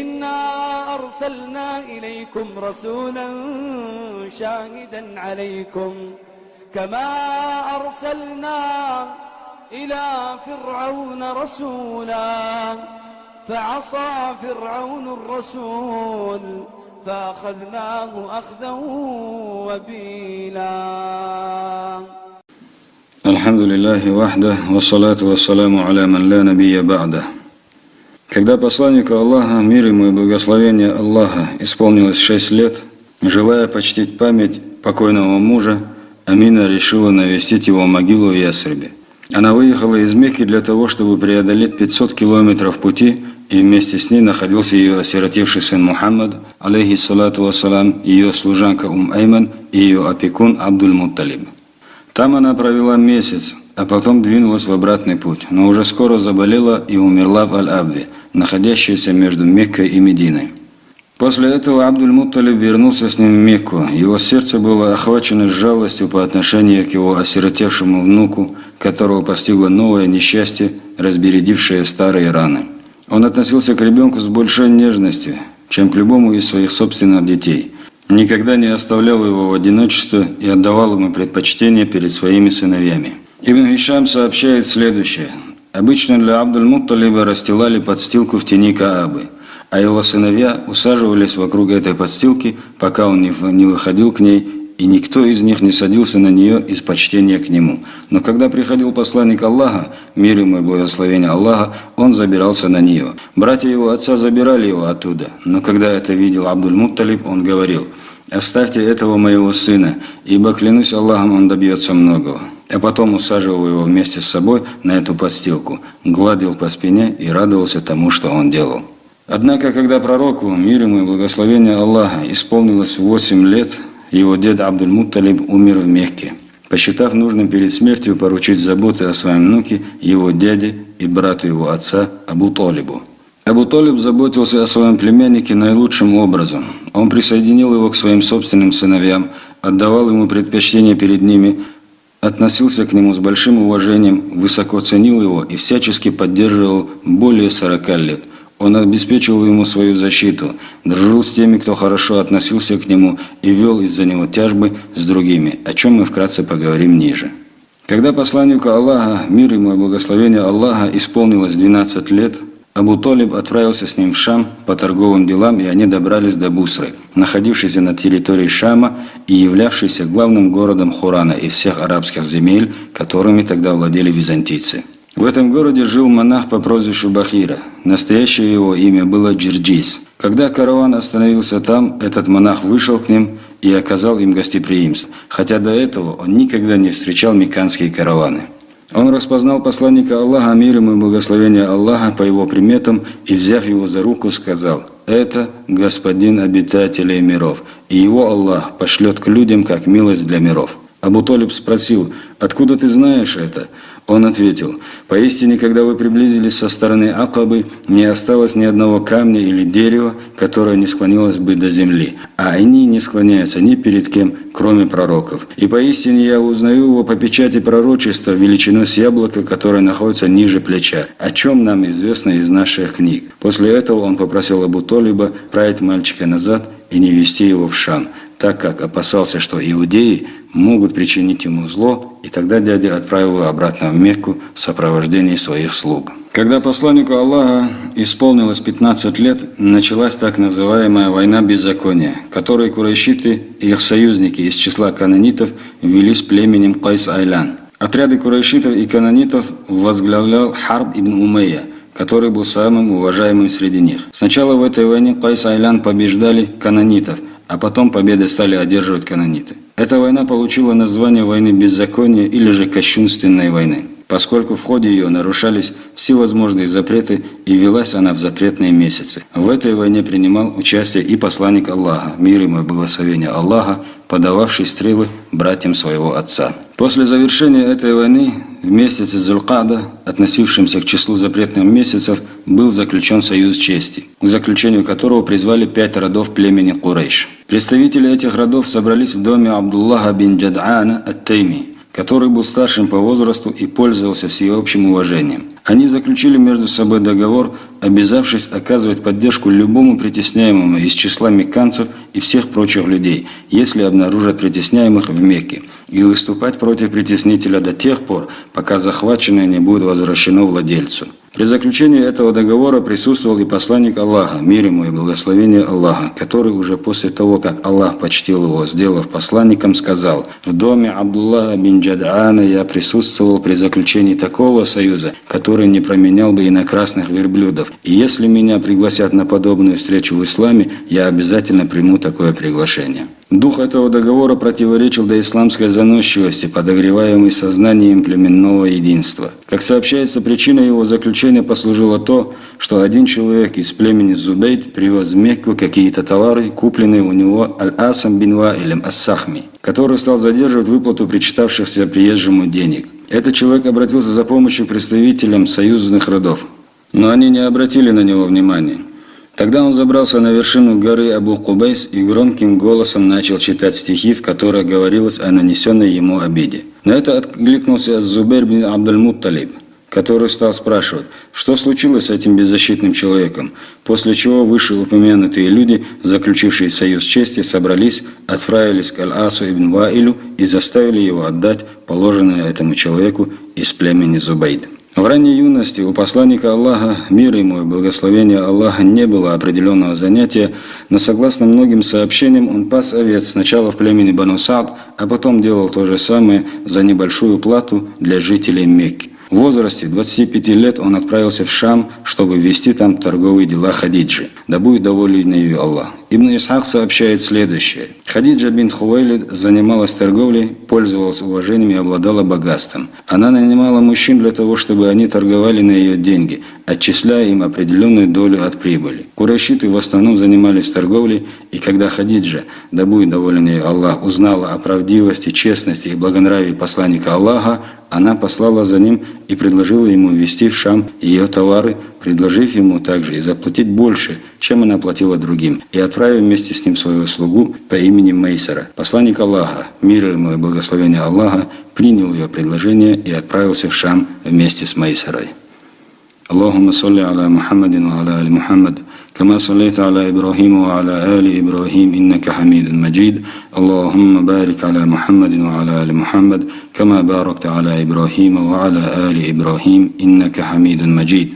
إنا أرسلنا إليكم رسولا شاهدا عليكم كما أرسلنا إلى فرعون رسولا فعصى فرعون الرسول فأخذناه أخذا وبيلا. الحمد لله وحده والصلاة والسلام على من لا نبي بعده. Когда посланнику Аллаха, мир ему и благословение Аллаха, исполнилось 6 лет, желая почтить память покойного мужа, Амина решила навестить его могилу в Ясрибе. Она выехала из Мекки для того, чтобы преодолеть 500 километров пути, и вместе с ней находился ее осиротевший сын Мухаммад, алейхиссалату вассалам, ее служанка Айман и ее опекун Абдуль-Мутталиб. Там она провела месяц, а потом двинулась в обратный путь, но уже скоро заболела и умерла в Аль-Абве, находящейся между Меккой и Мединой. После этого Абдуль-Мутталиб вернулся с ним в Мекку. Его сердце было охвачено жалостью по отношению к его осиротевшему внуку, которого постигло новое несчастье, разбередившее старые раны. Он относился к ребенку с большой нежностью, чем к любому из своих собственных детей. Никогда не оставлял его в одиночестве и отдавал ему предпочтение перед своими сыновьями. Ибн Хишам сообщает следующее. Обычно для Абдуль-Мутталиба расстилали подстилку в тени Каабы, а его сыновья усаживались вокруг этой подстилки, пока он не выходил к ней, и никто из них не садился на нее из почтения к нему. Но когда приходил посланник Аллаха, мир ему и благословение Аллаха, он забирался на нее. Братья его отца забирали его оттуда, но когда это видел Абдуль-Мутталиб, он говорил: «Оставьте этого моего сына, ибо, клянусь Аллахом, он добьется многого». А потом усаживал его вместе с собой на эту подстилку, гладил по спине и радовался тому, что он делал. Однако, когда пророку, мир ему и благословение Аллаха, исполнилось 8 лет, его дед Абдуль-Мутталиб умер в Мекке, посчитав нужным перед смертью поручить заботы о своем внуке, его дяде и брату его отца Абу-Талибу. Абу-Талиб заботился о своем племяннике наилучшим образом. Он присоединил его к своим собственным сыновьям, отдавал ему предпочтение перед ними, относился к нему с большим уважением, высоко ценил его и всячески поддерживал более 40 лет. Он обеспечивал ему свою защиту, дружил с теми, кто хорошо относился к нему, и вел из-за него тяжбы с другими, о чем мы вкратце поговорим ниже. Когда посланнику Аллаха, мир ему и благословение Аллаха, исполнилось 12 лет, Абу-Талиб отправился с ним в Шам по торговым делам, и они добрались до Бусры, находившейся на территории Шама и являвшейся главным городом Хурана из всех арабских земель, которыми тогда владели византийцы. В этом городе жил монах по прозвищу Бахира. Настоящее его имя было Джирджис. Когда караван остановился там, этот монах вышел к ним и оказал им гостеприимство, хотя до этого он никогда не встречал мекканские караваны. Он распознал посланника Аллаха, мир ему и благословение Аллаха, по его приметам, и, взяв его за руку, сказал: «Это господин обитателей миров, и его Аллах пошлет к людям как милость для миров». Абу-Талиб спросил: «Откуда ты знаешь это?» Он ответил: «Поистине, когда вы приблизились со стороны Акабы, не осталось ни одного камня или дерева, которое не склонилось бы до земли, а они не склоняются ни перед кем, кроме пророков. И поистине я узнаю его по печати пророчества величиной с яблока, которое находится ниже плеча, о чем нам известно из наших книг». После этого он попросил Абу-Талиба править мальчика назад и не вести его в Шам, так как опасался, что иудеи могут причинить ему зло, и тогда дядя отправил его обратно в Мекку в сопровождении своих слуг. Когда посланнику Аллаха исполнилось 15 лет, началась так называемая война беззакония, которой курайшиты и их союзники из числа канонитов вели с племенем Кайс-Айлан. Отряды курайшитов и канонитов возглавлял Харб ибн Умейя, который был самым уважаемым среди них. Сначала в этой войне Кайс-Айлан побеждали канонитов, а потом победы стали одерживать канониты. Эта война получила название войны беззакония или же кощунственной войны, поскольку в ходе ее нарушались всевозможные запреты и велась она в запретные месяцы. В этой войне принимал участие и посланник Аллаха, мир ему и благословение Аллаха, подававший стрелы братьям своего отца. После завершения этой войны в месяце Зуль-Каада, относившемся к числу запретных месяцев, был заключен союз чести, к заключению которого призвали 5 родов племени Курейш. Представители этих родов собрались в доме Абдуллаха бин Джад'ана ат-Тайми, который был старшим по возрасту и пользовался всеобщим уважением. Они заключили между собой договор, обязавшись оказывать поддержку любому притесняемому из числа мекканцев и всех прочих людей, если обнаружат притесняемых в Мекке, и выступать против притеснителя до тех пор, пока захваченное не будет возвращено владельцу. При заключении этого договора присутствовал и посланник Аллаха, мир ему и благословение Аллаха, который уже после того, как Аллах почтил его, сделав посланником, сказал: «В доме Абдуллаха бин Джад'ана я присутствовал при заключении такого союза, который не променял бы и на красных верблюдов, и если меня пригласят на подобную встречу в исламе, я обязательно приму такое приглашение». Дух этого договора противоречил доисламской заносчивости, подогреваемой сознанием племенного единства. Как сообщается, причиной его заключения послужило то, что один человек из племени Зубейд привез в Мекку какие-то товары, купленные у него Аль-Асам бин Ваилем Ас-Сахми, который стал задерживать выплату причитавшихся приезжему денег. Этот человек обратился за помощью к представителям союзных родов, но они не обратили на него внимания. Тогда он забрался на вершину горы Абу-Кубайс и громким голосом начал читать стихи, в которых говорилось о нанесенной ему обиде. На это откликнулся Зубейр бин Абдуль-Мутталиб, который стал спрашивать, что случилось с этим беззащитным человеком, после чего вышеупомянутые люди, заключившие союз чести, собрались, отправились к Аль-Асу ибн Ваилю и заставили его отдать положенное этому человеку из племени Зубейд. В ранней юности у посланника Аллаха, мир ему и благословение Аллаха, не было определенного занятия, но согласно многим сообщениям он пас овец сначала в племени Бану Саад, а потом делал то же самое за небольшую плату для жителей Мекки. В возрасте 25 лет он отправился в Шам, чтобы вести там торговые дела Хадиджи, да будет доволен ею Аллах. Ибн Исхак сообщает следующее. Хадиджа бин Хувейлид занималась торговлей, пользовалась уважением и обладала богатством. Она нанимала мужчин для того, чтобы они торговали на ее деньги, отчисляя им определенную долю от прибыли. Курайшиты в основном занимались торговлей, и когда Хадиджа, да будет доволен ею Аллах, узнала о правдивости, честности и благонравии посланника Аллаха, она послала за ним и предложила ему ввести в Шам ее товары, предложив ему также и заплатить больше, чем она платила другим, и отправив вместе с ним свою слугу по имени Мейсара. Посланник Аллаха, мир ему и благословение Аллаха, принял ее предложение и отправился в Шам вместе с Мейсарой. Аллахумма салли аля Мухаммадин ва аля али Мухаммад, كما صليت على إبراهيم وعلى آل إبراهيم إنك حميد مجيد اللهم بارك على محمد وعلى آل محمد كما باركت على إبراهيم وعلى آل إبراهيم إنك حميد مجيد